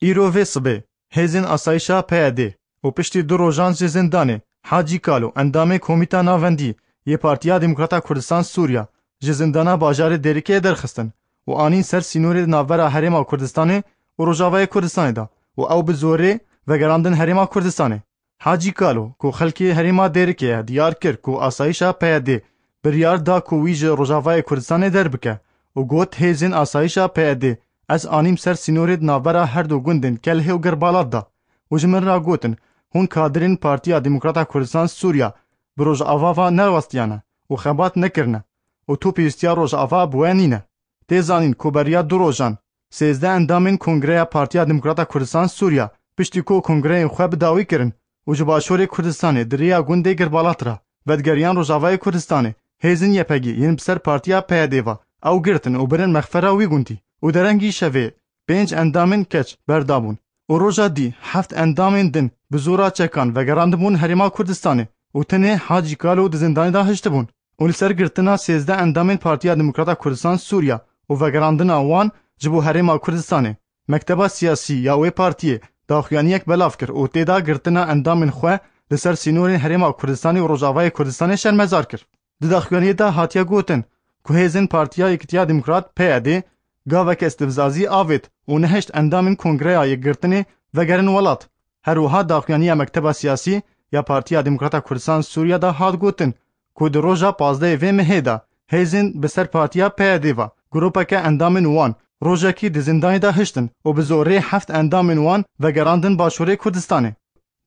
ایرو وی سبه هزین آسایشا پیاده و پشتی دو روزان زندانه حاجی کالو اندام کمیته ناوندی یه پارتیا دموکراتا کردستان سوریا زندانا باجار دریکه درخستن و آنین سر سینور ناورا هرما کردستان و روجاوای کردستان دا و او به زوره و گراندن هرما کردستان حاجی کالو کو خلکی هرما دریکه دیار کرد کو آسایشا پیاده بریار دا کو ویج روجاوای کردستان در بکه و گوت هزین آسایشا پیاده از آنیم سر سینور ناورا هر دو گندن کله و گربالات دا و جمن را گوتن هون کادرین پارتیا دموکراتا کردستان سوریا بروج آوا نرواستیانه و خبات نکرنه و تو پیستیا روج آوا بوانینه تیزانین کوبریا دو روزان 13 اندامین کنگره پارتیا دموکراتا کردستان سوریا پشتی کو کنگره خواب داوی کرن و جباشور کردستان دریا گنده گربالات را ودگریان روج آوای کردستان هیزن یپگی ین بسر پارتیا پیادیوا او گرتن و برن مخفره وی گونتی و درنگی شوه 5 اندامین کچ بردابون و روژا دی 7 اندامین دن بزورا چکان و گراندبون هرما کردستانه و تنه حاجی کالو د زندانی دا هشتبون و لسر گرتنا 13 اندامین پارتیا دموکراتا کردستان سوریا و گراندنا وان جبو هرما کردستانه مکتبا سیاسی یا وی پارتیه داخویانیک بلاف کر و تیدا گرتنا اندامین خواه لسر سینورین هرما کردستانی و روجاوای کردستانی شرمزار کر د داخویانی دا هاتیا گوتن که هیزن پارتیا یکتیا دموکرات پیاده گاوک استفزازی آوید و نهشت اندامین کنگره یک گرتنی و گرن ولات هر وها داخویانی مکتبا سیاسی یا پارتیا دموکراتا کردستان سوریا دا هات گوتن که در روژا 15 و مهیدا هیزن بسر پارتیا پیاده و گروپا که اندامین وان روژا کی د زندانی دا هشتن و بزوره 7 اندامین وان و گراندن باشوره کردستانه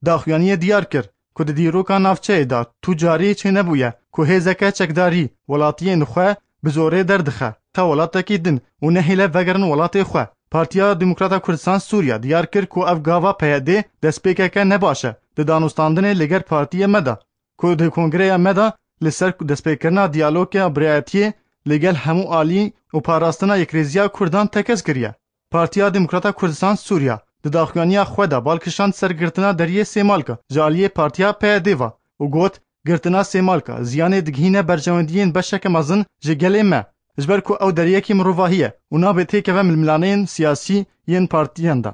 داخویانی دیار کر که د دیروکا نافچه دا تجاری چه نبویه که هیزکه چکداری ولاتی نخواه بزوره دردخه تا ولاتا کی دن و نهیله وگرن ولاتی خواه پارتیا دموکراتا کردستان سوریا دیار کر که اف گاوا پیاده دسپیکه که نباشه د دانستاندن لگر پارتی مدا که د کنگره مدا لسر دسپیکرنا دیالوگ برایتی لگل همو آلی و پاراستنا یک ریزیا کردان تکز کریه پارتیا دموکراتا کردستان سوریا د داخوانی خود بالکشان سرگرتنا دریه سیمالکا جالیه پارتیا پیاده و گوت گرتنا سیمالکا زیان دگهینه برجواندین بشک مزن جگل ما اجبر کو او دریه کی مروواهیه اونا به تیکه و ململانین سیاسی ین پارتیان دا